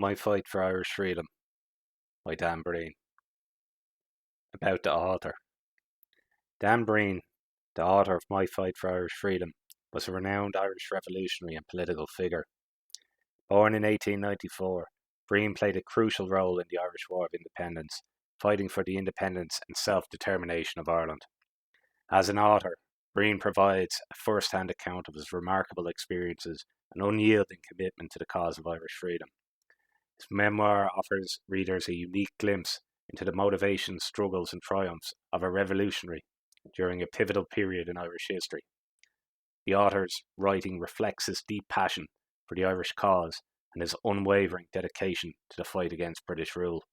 My Fight for Irish Freedom by Dan Breen. About the author. Dan Breen, the author of My Fight for Irish Freedom, was a renowned Irish revolutionary and political figure. Born in 1894, Breen played a crucial role in the Irish War of Independence, fighting for the independence and self-determination of Ireland. As an author, Breen provides a first-hand account of his remarkable experiences and unyielding commitment to the cause of Irish freedom. His memoir offers readers a unique glimpse into the motivations, struggles, and triumphs of a revolutionary during a pivotal period in Irish history. The author's writing reflects his deep passion for the Irish cause and his unwavering dedication to the fight against British rule.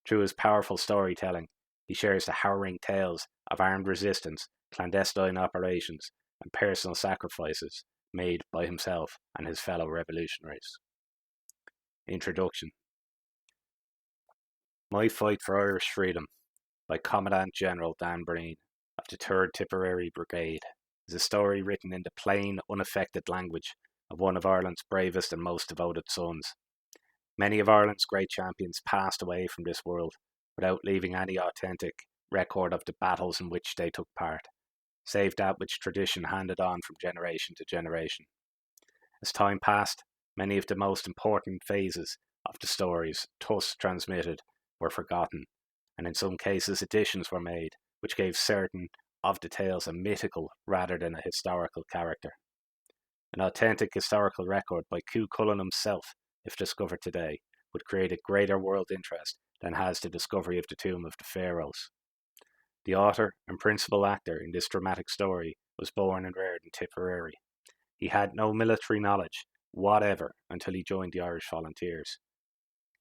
Through his powerful storytelling, he shares the harrowing tales of armed resistance, clandestine operations, and personal sacrifices made by himself and his fellow revolutionaries. Introduction. My Fight for Irish Freedom by Commandant General Dan Breen of the 3rd Tipperary Brigade is a story written in the plain, unaffected language of one of Ireland's bravest and most devoted sons. Many of Ireland's great champions passed away from this world without leaving any authentic record of the battles in which they took part, save that which tradition handed on from generation to generation. As time passed, many of the most important phases of the stories thus transmitted were forgotten, and in some cases additions were made, which gave certain of the tales a mythical rather than a historical character. An authentic historical record by Cú Chulainn himself, if discovered today, would create a greater world interest than has the discovery of the tomb of the pharaohs. The author and principal actor in this dramatic story was born and reared in Tipperary. He had no military knowledge whatever until he joined the Irish Volunteers.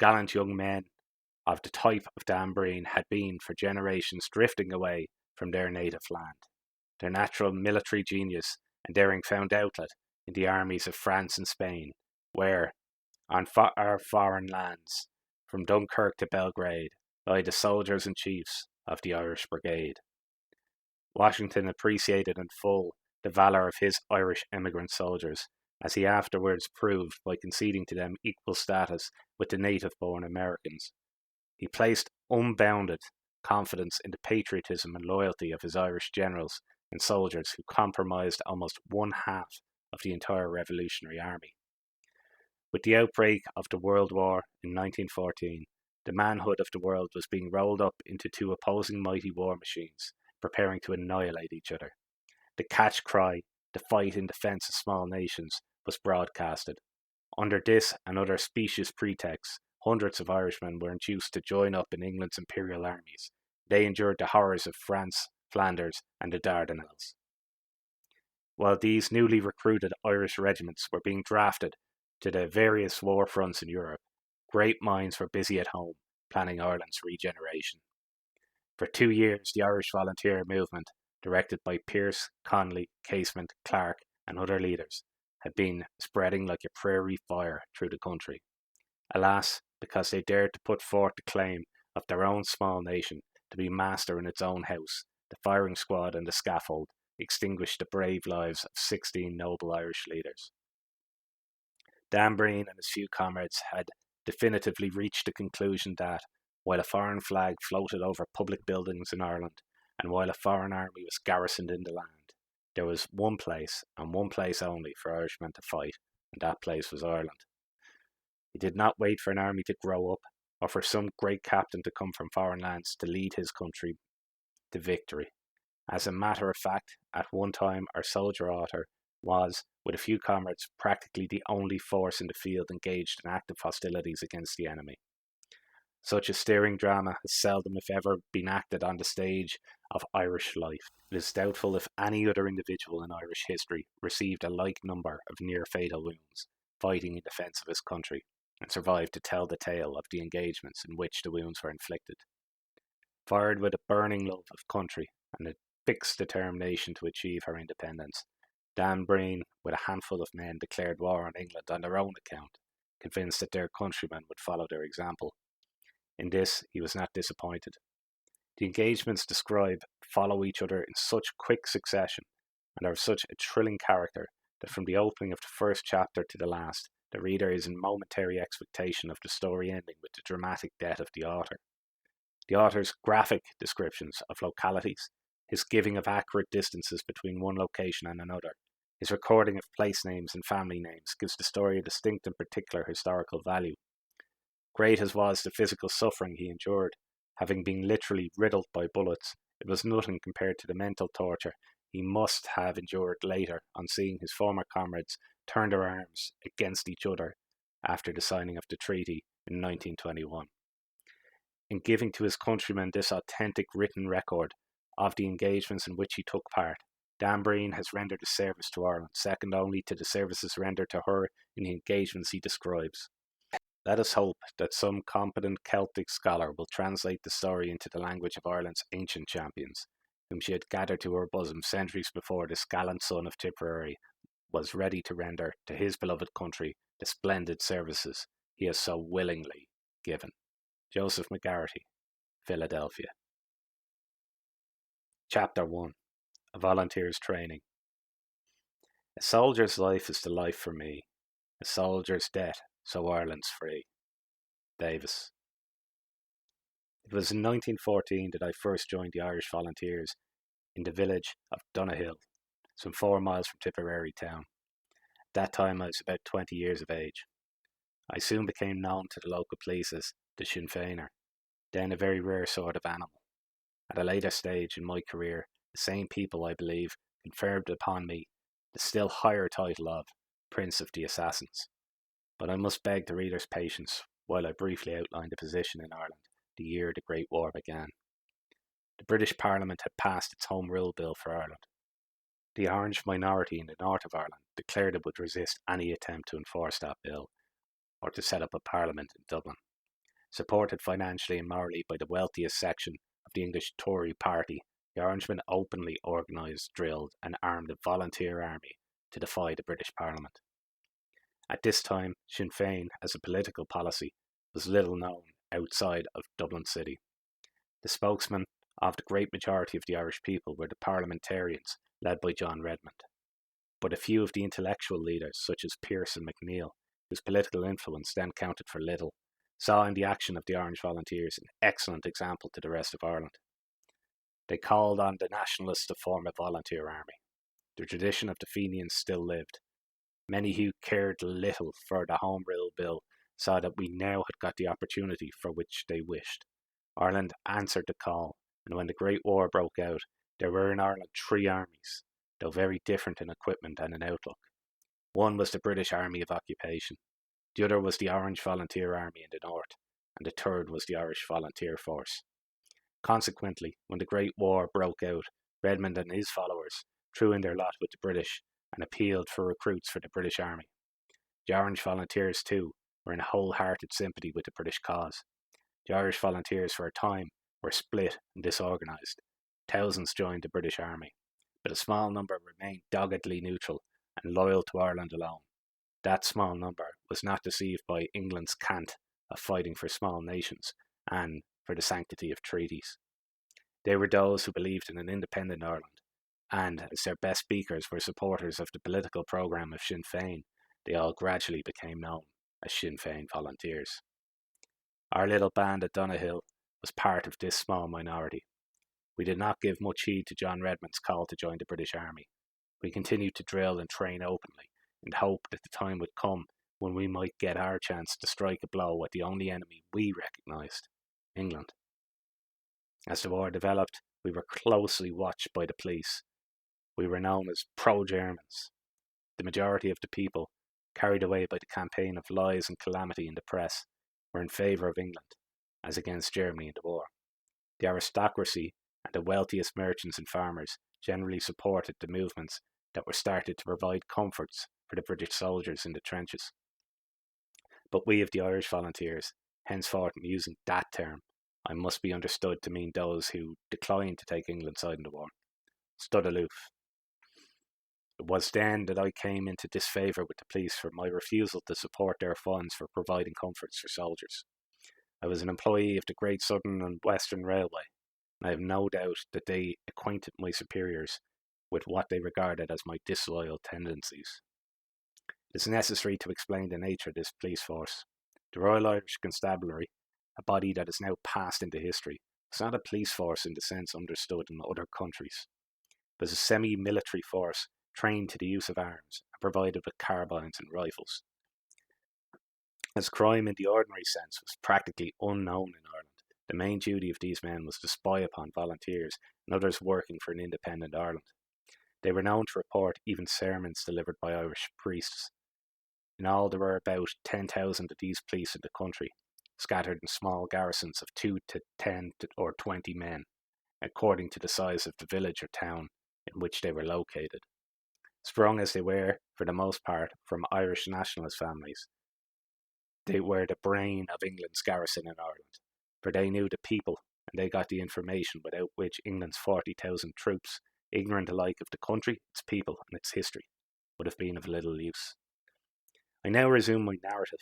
Gallant young men of the type of Dan Breen had been for generations drifting away from their native land. Their natural military genius and daring found outlet in the armies of France and Spain, where, on our foreign lands, from Dunkirk to Belgrade, lie the soldiers and chiefs of the Irish Brigade. Washington appreciated in full the valour of his Irish emigrant soldiers, as he afterwards proved by conceding to them equal status with the native-born Americans. He placed unbounded confidence in the patriotism and loyalty of his Irish generals and soldiers who comprised almost one half of the entire Revolutionary Army. With the outbreak of the World War in 1914, the manhood of the world was being rolled up into two opposing mighty war machines, preparing to annihilate each other. The catch cry, the fight in defence of small nations, was broadcasted. Under this and other specious pretexts, hundreds of Irishmen were induced to join up in England's imperial armies. They endured the horrors of France, Flanders, and the Dardanelles. While these newly recruited Irish regiments were being drafted to the various war fronts in Europe, great minds were busy at home, planning Ireland's regeneration. For 2 years, the Irish volunteer movement, directed by Pearse, Connolly, Casement, Clark, and other leaders, had been spreading like a prairie fire through the country. Alas, because they dared to put forth the claim of their own small nation to be master in its own house, the firing squad and the scaffold extinguished the brave lives of 16 noble Irish leaders. Dan Breen and his few comrades had definitively reached the conclusion that, while a foreign flag floated over public buildings in Ireland, and while a foreign army was garrisoned in the land, there was one place, and one place only, for Irishmen to fight, and that place was Ireland. He did not wait for an army to grow up, or for some great captain to come from foreign lands to lead his country to victory. As a matter of fact, at one time our soldier author was, with a few comrades, practically the only force in the field engaged in active hostilities against the enemy. Such a stirring drama has seldom, if ever, been acted on the stage of Irish life. It is doubtful if any other individual in Irish history received a like number of near-fatal wounds, fighting in defence of his country, and survived to tell the tale of the engagements in which the wounds were inflicted. Fired with a burning love of country and a fixed determination to achieve her independence, Dan Breen, with a handful of men, declared war on England on their own account, convinced that their countrymen would follow their example. In this, he was not disappointed. The engagements described follow each other in such quick succession and are of such a thrilling character that from the opening of the first chapter to the last, The reader is in momentary expectation of the story ending with the dramatic death of the author. The author's graphic descriptions of localities, his giving of accurate distances between one location and another, his recording of place names and family names gives the story a distinct and particular historical value. Great as was the physical suffering he endured, having been literally riddled by bullets, it was nothing compared to the mental torture he must have endured later on seeing his former comrades turn their arms against each other after the signing of the treaty in 1921. In giving to his countrymen this authentic written record of the engagements in which he took part, Dan Breen has rendered a service to Ireland, second only to the services rendered to her in the engagements he describes. Let us hope that some competent Celtic scholar will translate the story into the language of Ireland's ancient champions, whom she had gathered to her bosom centuries before this gallant son of Tipperary was ready to render to his beloved country the splendid services he has so willingly given. Joseph McGarrity, Philadelphia. Chapter 1. A Volunteer's Training. A soldier's life is the life for me, a soldier's death, so Ireland's free. Davis. It was in 1914 that I first joined the Irish Volunteers in the village of Donahill, some 4 miles from Tipperary town. At that time I was about 20 years of age. I soon became known to the local police as the Sinn Féiner, then a very rare sort of animal. At a later stage in my career, the same people, I believe, conferred upon me the still higher title of Prince of the Assassins. But I must beg the reader's patience while I briefly outline the position in Ireland the year the Great War began. The British Parliament had passed its Home Rule Bill for Ireland. The Orange minority in the north of Ireland declared it would resist any attempt to enforce that bill or to set up a parliament in Dublin. Supported financially and morally by the wealthiest section of the English Tory party, the Orangemen openly organised, drilled and armed a volunteer army to defy the British Parliament. At this time, Sinn Féin, as a political policy, was little known outside of Dublin City. The spokesmen of the great majority of the Irish people were the parliamentarians led by John Redmond. But a few of the intellectual leaders, such as Pearse and McNeill, whose political influence then counted for little, saw in the action of the Orange Volunteers an excellent example to the rest of Ireland. They called on the nationalists to form a volunteer army. The tradition of the Fenians still lived. Many who cared little for the Home Rule Bill saw that we now had got the opportunity for which they wished. Ireland answered the call, and when the Great War broke out, there were in Ireland 3 armies, though very different in equipment and in outlook. One was the British Army of Occupation, the other was the Orange Volunteer Army in the north, and the third was the Irish Volunteer Force. Consequently, when the Great War broke out, Redmond and his followers threw in their lot with the British and appealed for recruits for the British Army. The Orange Volunteers, too, were in wholehearted sympathy with the British cause. The Irish Volunteers, for a time, were split and disorganised. Thousands joined the British Army, but a small number remained doggedly neutral and loyal to Ireland alone. That small number was not deceived by England's cant of fighting for small nations and for the sanctity of treaties. They were those who believed in an independent Ireland, and as their best speakers were supporters of the political programme of Sinn Féin, they all gradually became known as Sinn Féin Volunteers. Our little band at Donahill was part of this small minority. We did not give much heed to John Redmond's call to join the British Army. We continued to drill and train openly, and hoped that the time would come when we might get our chance to strike a blow at the only enemy we recognised, England. As the war developed, we were closely watched by the police. We were known as pro-Germans. The majority of the people, carried away by the campaign of lies and calamity in the press, were in favour of England, as against Germany in the war. The aristocracy and the wealthiest merchants and farmers generally supported the movements that were started to provide comforts for the British soldiers in the trenches. But we of the Irish Volunteers, henceforth using that term, I must be understood to mean those who declined to take England's side in the war, stood aloof. It was then that I came into disfavour with the police for my refusal to support their funds for providing comforts for soldiers. I was an employee of the Great Southern and Western Railway, and I have no doubt that they acquainted my superiors with what they regarded as my disloyal tendencies. It is necessary to explain the nature of this police force. The Royal Irish Constabulary, a body that is now passed into history, was not a police force in the sense understood in other countries. It was a semi-military force trained to the use of arms and provided with carbines and rifles. As crime in the ordinary sense was practically unknown in Ireland, the main duty of these men was to spy upon volunteers and others working for an independent Ireland. They were known to report even sermons delivered by Irish priests. In all, there were about 10,000 of these police in the country, scattered in small garrisons of 2 to 10 or 20 men, according to the size of the village or town in which they were located. Sprung as they were, for the most part, from Irish nationalist families, they were the brain of England's garrison in Ireland, for they knew the people and they got the information without which England's 40,000 troops, ignorant alike of the country, its people, and its history, would have been of little use. I now resume my narrative.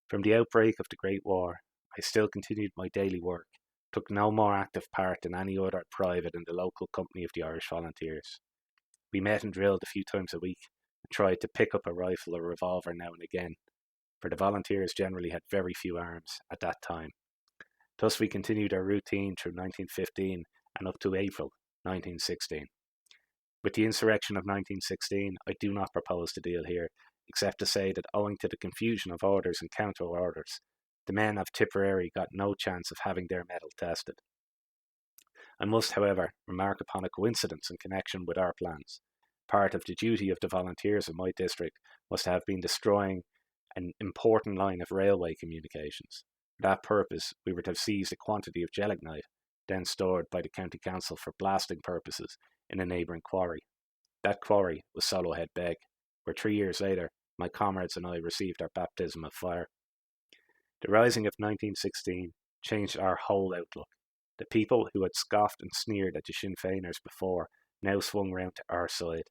From the outbreak of the Great War, I still continued my daily work, took no more active part than any other private in the local company of the Irish Volunteers. We met and drilled a few times a week, and tried to pick up a rifle or revolver now and again, for the volunteers generally had very few arms at that time. Thus we continued our routine through 1915 and up to April 1916. With the insurrection of 1916, I do not propose to deal here, except to say that owing to the confusion of orders and counter-orders, the men of Tipperary got no chance of having their mettle tested. I must, however, remark upon a coincidence in connection with our plans. Part of the duty of the volunteers in my district was to have been destroying an important line of railway communications. For that purpose, we were to have seized a quantity of gelignite, then stored by the County Council for blasting purposes in a neighbouring quarry. That quarry was Solohead Beg, where 3 years later, my comrades and I received our baptism of fire. The rising of 1916 changed our whole outlook. The people who had scoffed and sneered at the Sinn Féiners before now swung round to our side.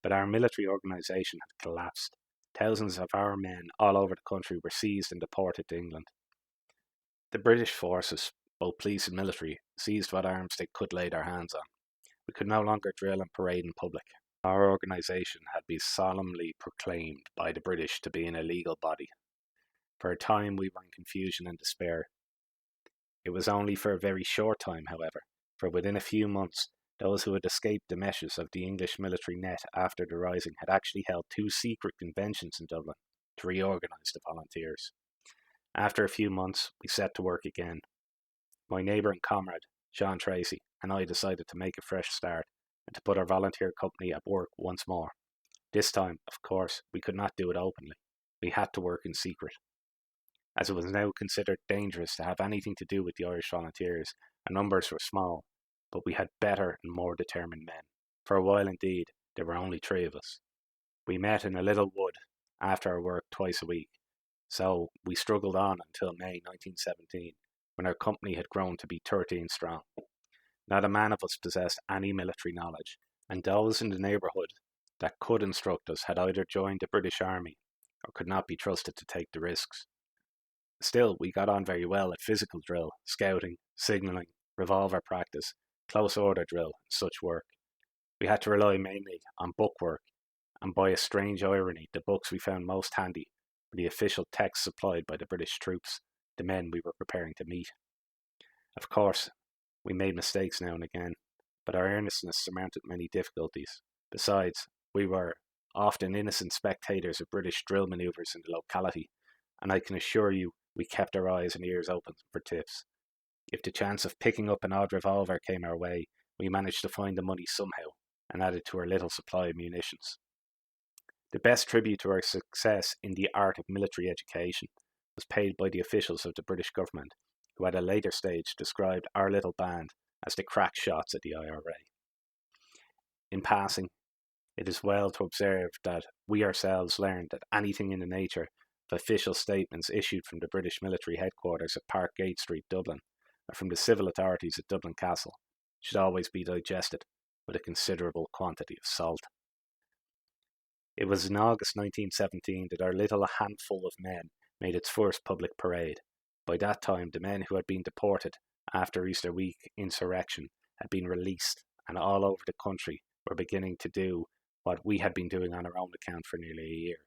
But our military organisation had collapsed. Thousands of our men all over the country were seized and deported to England. The British forces, both police and military, seized what arms they could lay their hands on. We could no longer drill and parade in public. Our organisation had been solemnly proclaimed by the British to be an illegal body. For a time we were in confusion and despair. It was only for a very short time, however, for within a few months those who had escaped the meshes of the English military net after the rising had actually held 2 secret conventions in Dublin to reorganise the volunteers. After a few months, we set to work again. My neighbour and comrade, John Tracy, and I decided to make a fresh start and to put our volunteer company at work once more. This time, of course, we could not do it openly. We had to work in secret. As it was now considered dangerous to have anything to do with the Irish Volunteers, our numbers were small, but we had better and more determined men. For a while indeed, there were only 3 of us. We met in a little wood after our work twice a week, so we struggled on until May 1917, when our company had grown to be 13 strong. Not a man of us possessed any military knowledge, and those in the neighbourhood that could instruct us had either joined the British Army or could not be trusted to take the risks. Still, we got on very well at physical drill, scouting, signalling, revolver practice, close order drill, and such work. We had to rely mainly on bookwork, and by a strange irony, the books we found most handy were the official texts supplied by the British troops, the men we were preparing to meet. Of course, we made mistakes now and again, but our earnestness surmounted many difficulties. Besides, we were often innocent spectators of British drill manoeuvres in the locality, and I can assure you we kept our eyes and ears open for tips. If the chance of picking up an odd revolver came our way, we managed to find the money somehow and added to our little supply of munitions. The best tribute to our success in the art of military education was paid by the officials of the British government, who at a later stage described our little band as the crack shots of the IRA. In passing, it is well to observe that we ourselves learned that anything in the nature of official statements issued from the British military headquarters at Parkgate Street, Dublin, or from the civil authorities at Dublin Castle, should always be digested with a considerable quantity of salt. It was in August 1917 that our little handful of men made its first public parade. By that time, the men who had been deported after Easter week insurrection had been released, and all over the country were beginning to do what we had been doing on our own account for nearly a year.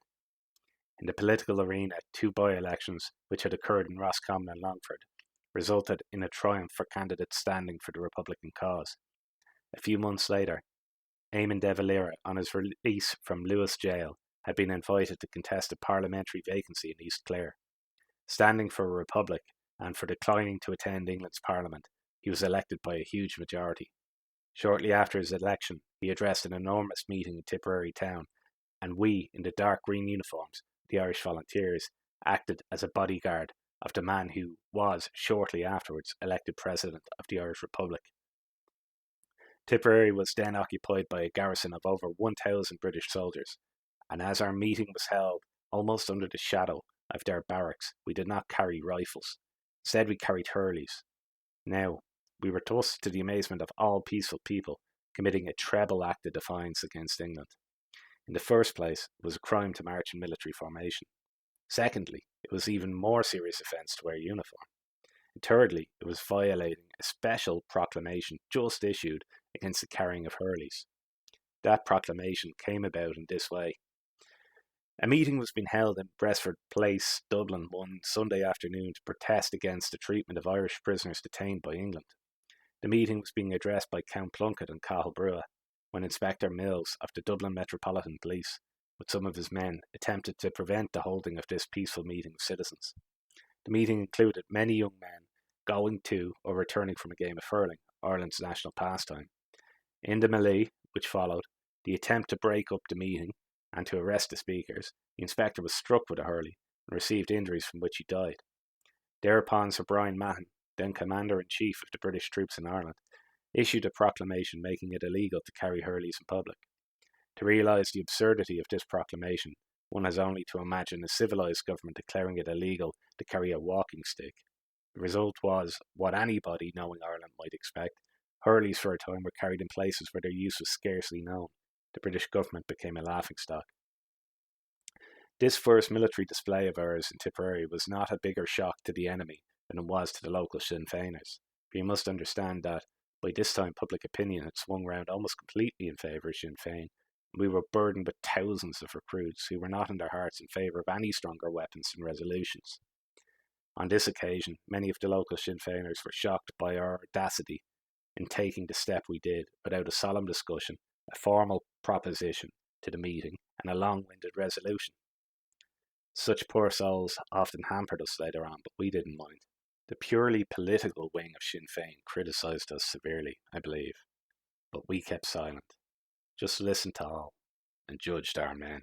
In the political arena, two by-elections, which had occurred in Roscommon and Longford, resulted in a triumph for candidates standing for the Republican cause. A few months later, Eamon de Valera, on his release from Lewis Jail, had been invited to contest a parliamentary vacancy in East Clare. Standing for a republic and for declining to attend England's Parliament, he was elected by a huge majority. Shortly after his election, he addressed an enormous meeting in Tipperary town, and we, in the dark green uniforms, the Irish Volunteers, acted as a bodyguard of the man who was, shortly afterwards, elected President of the Irish Republic. Tipperary was then occupied by a garrison of over 1,000 British soldiers, and as our meeting was held almost under the shadow of their barracks, we did not carry rifles. Instead, we carried hurleys. Now, we were thus, to the amazement of all peaceful people, committing a treble act of defiance against England. In the first place, it was a crime to march in military formation. Secondly, it was an even more serious offence to wear uniform. And thirdly, it was violating a special proclamation just issued against the carrying of hurleys. That proclamation came about in this way. A meeting was being held in Bresford Place, Dublin, one Sunday afternoon to protest against the treatment of Irish prisoners detained by England. The meeting was being addressed by Count Plunkett and Cathal Brugha, when Inspector Mills of the Dublin Metropolitan Police, with some of his men, attempted to prevent the holding of this peaceful meeting of citizens. The meeting included many young men going to or returning from a game of hurling, Ireland's national pastime. In the melee, which followed, the attempt to break up the meeting and to arrest the speakers, the inspector was struck with a hurley and received injuries from which he died. Thereupon Sir Brian Mahon, then Commander-in-Chief of the British troops in Ireland, issued a proclamation making it illegal to carry hurleys in public. To realise the absurdity of this proclamation, one has only to imagine a civilised government declaring it illegal to carry a walking stick. The result was what anybody knowing Ireland might expect. Hurleys for a time were carried in places where their use was scarcely known. The British government became a laughingstock. This first military display of ours in Tipperary was not a bigger shock to the enemy than it was to the local Sinn Féiners, for you must understand that by this time public opinion had swung round almost completely in favour of Sinn Féin, and we were burdened with thousands of recruits who were not in their hearts in favour of any stronger weapons and resolutions. On this occasion, many of the local Sinn Féiners were shocked by our audacity in taking the step we did without a solemn discussion, a formal proposition to the meeting, and a long-winded resolution. Such poor souls often hampered us later on, but we didn't mind. The purely political wing of Sinn Féin criticised us severely, I believe, but we kept silent. Just listened to all and judged our men.